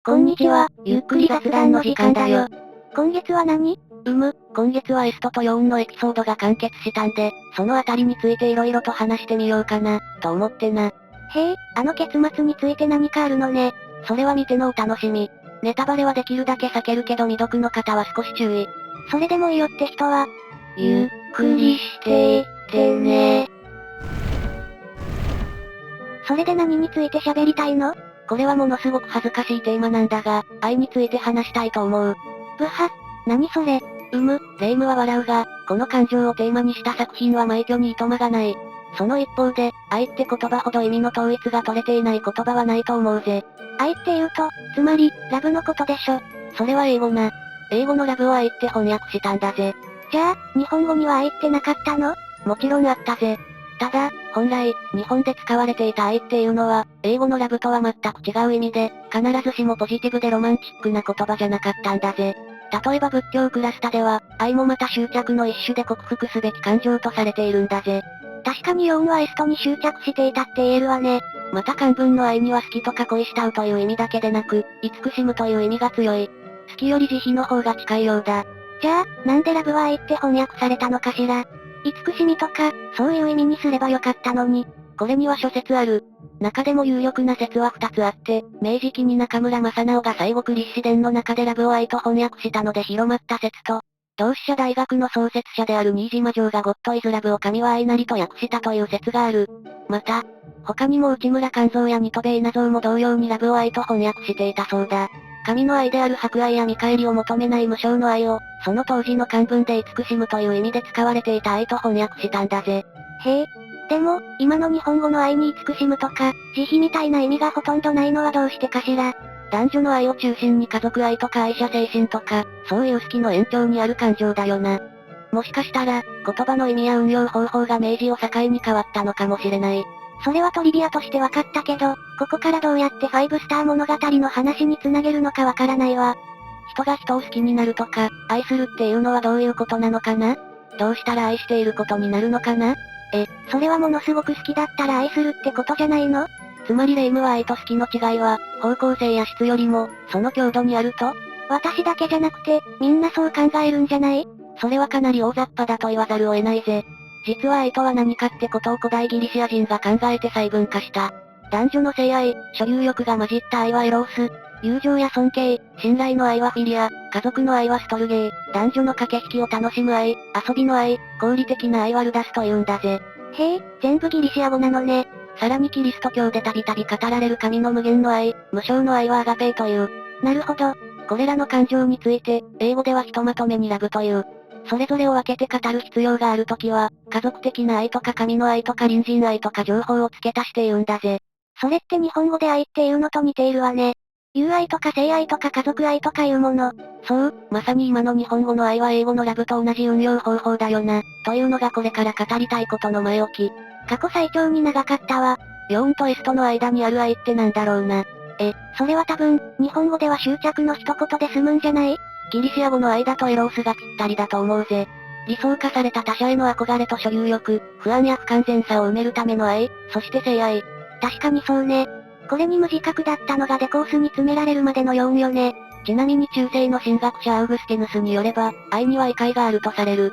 こんにちは、ゆっくり雑談の時間だよ。今月は何？今月はエストとヨーンのエピソードが完結したんで、そのあたりについて色々と話してみようかな、と思ってな。へえ、あの結末について何かあるのね。それは見てのお楽しみ。ネタバレはできるだけ避けるけど未読の方は少し注意。それでもいいよって人は、ゆっくりしていってね。それで何について喋りたいの？これはものすごく恥ずかしいテーマなんだが、愛について話したいと思う。ぶは、何それ？霊夢は笑うが、この感情をテーマにした作品は枚挙にいとまがない。その一方で、愛って言葉ほど意味の統一が取れていない言葉はないと思うぜ。愛って言うと、つまり、ラブのことでしょ。それは英語な。英語のラブを愛って翻訳したんだぜ。じゃあ、日本語には愛ってなかったの？もちろんあったぜ。ただ、本来、日本で使われていた愛っていうのは、英語のラブとは全く違う意味で、必ずしもポジティブでロマンチックな言葉じゃなかったんだぜ。例えば仏教クラスタでは、愛もまた執着の一種で克服すべき感情とされているんだぜ。確かにヨーンはエストに執着していたって言えるわね。また漢文の愛には好きとか恋したうという意味だけでなく、慈しむという意味が強い。好きより慈悲の方が近いようだ。じゃあ、なんでラブは愛って翻訳されたのかしら。慈しみとか、そういう意味にすればよかったのに。これには諸説ある。中でも有力な説は2つあって、明治期に中村正直が西国立志伝の中でラブを愛と翻訳したので広まった説と、同志社大学の創設者である新島城がゴッドイズラブを神は愛なりと訳したという説がある。また、他にも内村勘三やニトベ稲造も同様にラブを愛と翻訳していたそうだ。神の愛である博愛や見返りを求めない無償の愛を、その当時の漢文で慈しむという意味で使われていた愛と翻訳したんだぜ。へえ。でも、今の日本語の愛に慈しむとか、慈悲みたいな意味がほとんどないのはどうしてかしら。男女の愛を中心に家族愛とか愛者精神とか、そういう好きの延長にある感情だよな。もしかしたら、言葉の意味や運用方法が明治を境に変わったのかもしれない。それはトリビアとして分かったけど、ここからどうやって5スター物語の話に繋げるのかわからないわ。人が人を好きになるとか、愛するっていうのはどういうことなのかな？どうしたら愛していることになるのかな？それはものすごく好きだったら愛するってことじゃないの？つまり霊夢は愛と好きの違いは、方向性や質よりも、その強度にあると？私だけじゃなくて、みんなそう考えるんじゃない？それはかなり大雑把だと言わざるを得ないぜ。実は愛とは何かってことを古代ギリシア人が考えて細分化した。男女の性愛、所有欲が混じった愛はエロース、友情や尊敬、信頼の愛はフィリア、家族の愛はストルゲー、男女の駆け引きを楽しむ愛、遊びの愛、合理的な愛はルダスと言うんだぜ。へえ、全部ギリシア語なのね。さらにキリスト教でたびたび語られる神の無限の愛、無償の愛はアガペーという。なるほど。これらの感情について、英語ではひとまとめにラブという。それぞれを分けて語る必要があるときは、家族的な愛とか神の愛とか隣人愛とか情報を付け足して言うんだぜ。それって日本語で愛っていうのと似ているわね。友愛とか性愛とか家族愛とかいうもの。そう、まさに今の日本語の愛は英語のラブと同じ運用方法だよな、というのがこれから語りたいことの前置き。過去最長に長かったわ。ヨーンとエストの間にある愛ってなんだろうな。それは多分、日本語では執着の一言で済むんじゃない？ギリシア語の愛だとエロースがぴったりだと思うぜ。理想化された他者への憧れと所有欲、不安や不完全さを埋めるための愛、そして性愛。確かにそうね。これに無自覚だったのがデコースに詰められるまでのヨーンよね。ちなみに中世の神学者アウグスティヌスによれば、愛には異界があるとされる。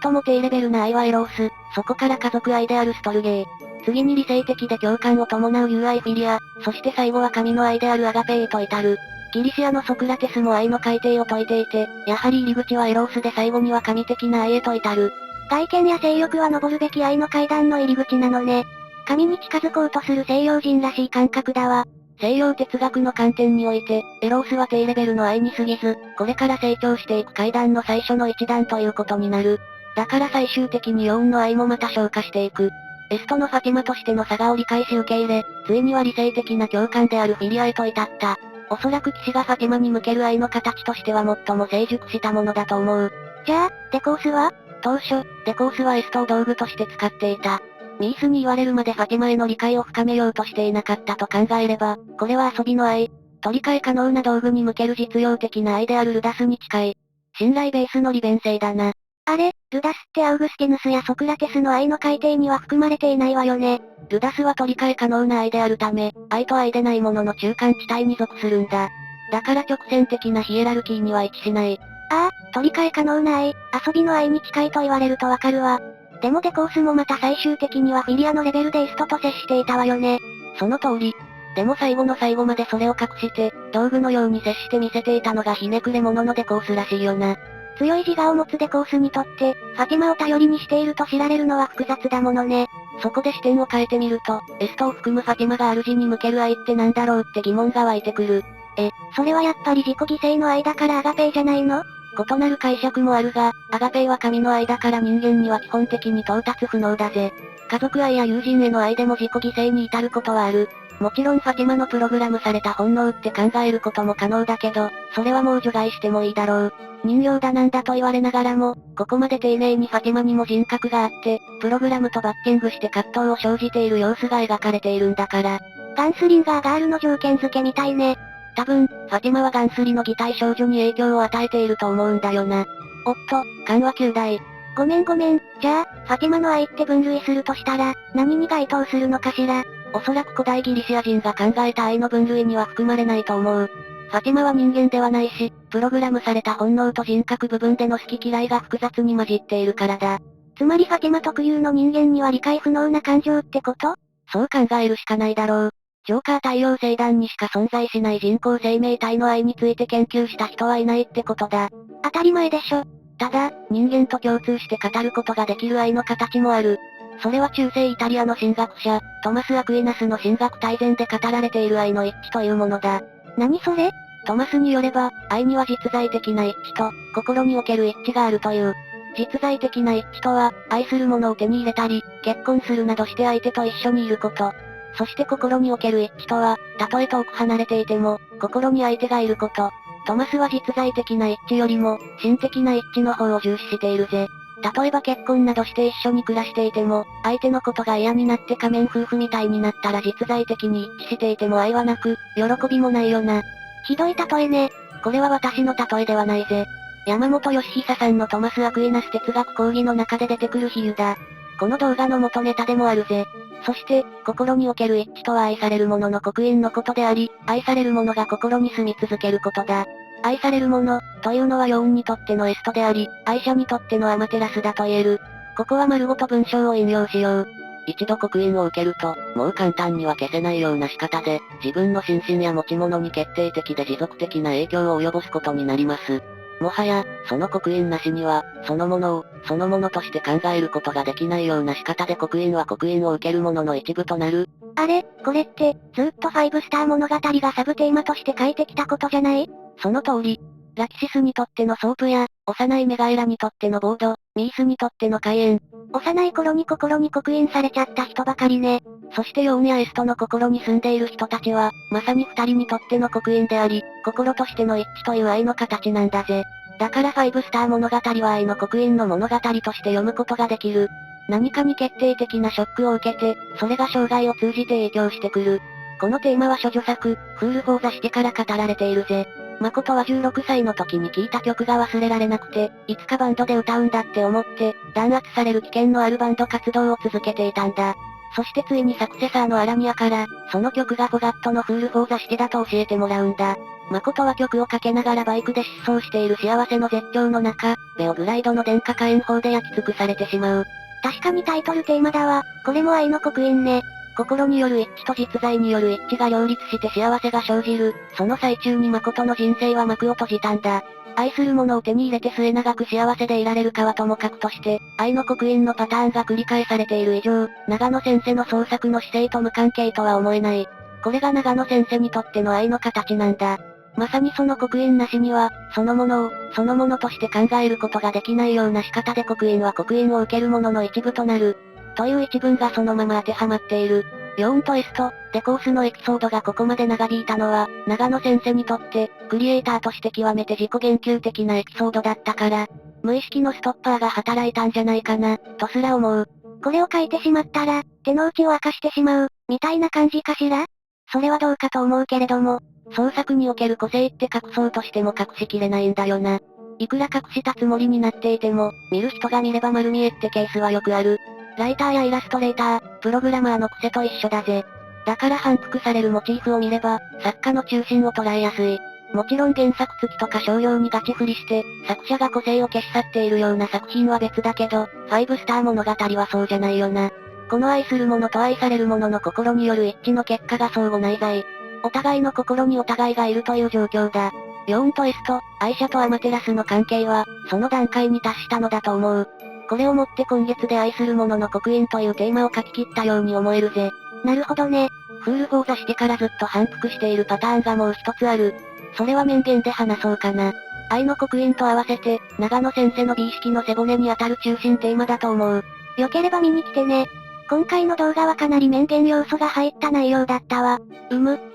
最も低レベルな愛はエロース、そこから家族愛であるストルゲー。次に理性的で共感を伴う友愛フィリア、そして最後は神の愛であるアガペーへと至る。ギリシアのソクラテスも愛の改定を説いていて、やはり入り口はエロースで最後には神的な愛へと至る。外見や性欲は登るべき愛の階段の入り口なのね。神に近づこうとする西洋人らしい感覚だわ。西洋哲学の観点において、エロースは低レベルの愛に過ぎず、これから成長していく階段の最初の一段ということになる。だから最終的にヨーンの愛もまた昇華していく。エストのファティマとしての差がを理解し受け入れ、ついには理性的な共感であるフィリアへと至った。おそらく騎士がファティマに向ける愛の形としては最も成熟したものだと思う。じゃあ、デコースは？当初、デコースはエストを道具として使っていた。ミースに言われるまでファティマへの理解を深めようとしていなかったと考えれば、これは遊びの愛。取り替え可能な道具に向ける実用的な愛であるルダスに近い。信頼ベースの利便性だな。あれ、ルダスってアウグスティヌスやソクラテスの愛の改定には含まれていないわよね。ルダスは取り替え可能な愛であるため、愛と愛でないものの中間地帯に属するんだ。だから直線的なヒエラルキーには位置しない。ああ、取り替え可能な愛、遊びの愛に近いと言われるとわかるわ。でもデコースもまた最終的にはフィリアのレベルでイストと接していたわよね。その通り。でも最後の最後までそれを隠して、道具のように接して見せていたのがひねくれ者のデコースらしいよな。強い自我を持つデコースにとって、ファティマを頼りにしていると知られるのは複雑だものね。そこで視点を変えてみると、エストを含むファティマが主に向ける愛ってなんだろうって疑問が湧いてくる。それはやっぱり自己犠牲の愛だからアガペイじゃないの？異なる解釈もあるが、アガペイは神の愛だから人間には基本的に到達不能だぜ。家族愛や友人への愛でも自己犠牲に至ることはある。もちろんファティマのプログラムされた本能って考えることも可能だけど、それはもう除外してもいいだろう。人形だなんだと言われながらも、ここまで丁寧にファティマにも人格があって、プログラムとバッティングして葛藤を生じている様子が描かれているんだから。ガンスリンガーガールの条件付けみたいね。多分、ファティマはガンスリの擬態少女に影響を与えていると思うんだよな。おっと、緩和9代。ごめん。じゃあ、ファティマの愛って分類するとしたら、何に該当するのかしら。おそらく古代ギリシア人が考えた愛の分類には含まれないと思う。ファティマは人間ではないし、プログラムされた本能と人格部分での好き嫌いが複雑に混じっているからだ。つまりファティマ特有の人間には理解不能な感情ってこと？そう考えるしかないだろう。ジョーカー太陽星団にしか存在しない人工生命体の愛について研究した人はいないってことだ。当たり前でしょ。ただ、人間と共通して語ることができる愛の形もある。それは中世イタリアの神学者、トマス・アクイナスの神学大全で語られている愛の一致というものだ。何それ？トマスによれば、愛には実在的な一致と、心における一致があるという。実在的な一致とは、愛するものを手に入れたり、結婚するなどして相手と一緒にいること。そして心における一致とは、たとえ遠く離れていても、心に相手がいること。トマスは実在的な一致よりも、心的な一致の方を重視しているぜ。例えば結婚などして一緒に暮らしていても、相手のことが嫌になって仮面夫婦みたいになったら実在的に一致していても愛はなく、喜びもないよな。ひどい例えね。これは私の例えではないぜ。山本義久さんのトマス・アクイナス哲学講義の中で出てくる比喩だ。この動画の元ネタでもあるぜ。そして、心における一致とは愛される者の刻印のことであり、愛される者が心に住み続けることだ。愛される者、というのはヨーンにとってのエストであり、愛者にとってのアマテラスだと言える。ここは丸ごと文章を引用しよう。一度刻印を受けると、もう簡単には消せないような仕方で、自分の心身や持ち物に決定的で持続的な影響を及ぼすことになります。もはや、その刻印なしには、そのものを、そのものとして考えることができないような仕方で刻印は刻印を受けるものの一部となる。あれ、これって、ずっと5スター物語がサブテーマとして書いてきたことじゃない？その通り。ラキシスにとってのソープや、幼いメガエラにとってのボード、ミースにとっての開園。幼い頃に心に刻印されちゃった人ばかりね。そしてヨーンやエストの心に住んでいる人たちは、まさに二人にとっての刻印であり、心としての一致という愛の形なんだぜ。だから5スター物語は愛の刻印の物語として読むことができる。何かに決定的なショックを受けて、それが生涯を通じて影響してくる。このテーマは処女作、フール・フォー・ザ・シティから語られているぜ。誠は16歳の時に聴いた曲が忘れられなくて、いつかバンドで歌うんだって思って、弾圧される危険のあるバンド活動を続けていたんだ。そしてついにサクセサーのアラニアから、その曲がフォガットのフール・フォー・ザ・シティだと教えてもらうんだ。誠は曲をかけながらバイクで疾走している幸せの絶頂の中、ベオブライドの電化火炎砲で焼き尽くされてしまう。確かにタイトルテーマだわ。これも愛の刻印ね。心による一致と実在による一致が両立して幸せが生じる。その最中に誠の人生は幕を閉じたんだ。愛するものを手に入れて末永く幸せでいられるかはともかくとして、愛の刻印のパターンが繰り返されている以上、長野先生の創作の姿勢と無関係とは思えない。これが長野先生にとっての愛の形なんだ。まさにその刻印なしには、そのものを、そのものとして考えることができないような仕方で刻印は刻印を受けるものの一部となる。という一文がそのまま当てはまっている。ヨーンとエスト、デコースのエピソードがここまで長引いたのは、長野先生にとって、クリエイターとして極めて自己言及的なエピソードだったから、無意識のストッパーが働いたんじゃないかな、とすら思う。これを書いてしまったら、手の内を明かしてしまう、みたいな感じかしら？それはどうかと思うけれども、創作における個性って隠そうとしても隠しきれないんだよな。いくら隠したつもりになっていても、見る人が見れば丸見えってケースはよくある。ライターやイラストレーター、プログラマーの癖と一緒だぜ。だから反復されるモチーフを見れば、作家の中心を捉えやすい。もちろん原作付きとか商用にガチ振りして、作者が個性を消し去っているような作品は別だけど、5スター物語はそうじゃないよな。この愛する者と愛される者の心による一致の結果が相互内在。お互いの心にお互いがいるという状況だ。ヨーンとエスと、アイシャとアマテラスの関係は、その段階に達したのだと思う。これをもって今月で愛する者の刻印というテーマを書き切ったように思えるぜ。なるほどね。フールフォーザしてからずっと反復しているパターンがもう一つある。それは面言で話そうかな。愛の刻印と合わせて、長野先生の美意識の背骨に当たる中心テーマだと思う。よければ見に来てね。今回の動画はかなり面言要素が入った内容だったわ。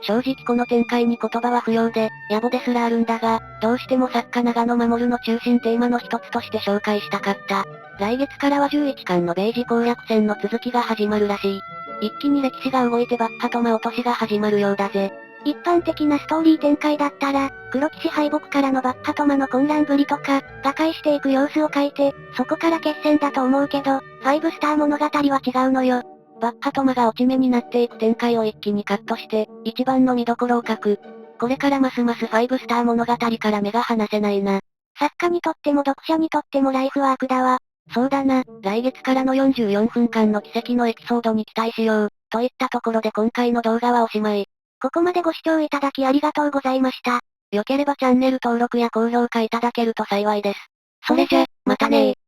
正直この展開に言葉は不要で、野暮ですらあるんだが、どうしても作家長野守の中心テーマの一つとして紹介したかった。来月からは11巻の明治攻略戦の続きが始まるらしい。一気に歴史が動いてバッハトマ落としが始まるようだぜ。一般的なストーリー展開だったら、黒騎士敗北からのバッハトマの混乱ぶりとか、瓦解していく様子を書いて、そこから決戦だと思うけど、5スター物語は違うのよ。バッハトマが落ち目になっていく展開を一気にカットして、一番の見どころを書く。これからますます5スター物語から目が離せないな。作家にとっても読者にとってもライフワークだわ。そうだな、来月からの44分間の奇跡のエピソードに期待しよう。といったところで今回の動画はおしまい。ここまでご視聴いただきありがとうございました。良ければチャンネル登録や高評価いただけると幸いです。それじゃ、またねー。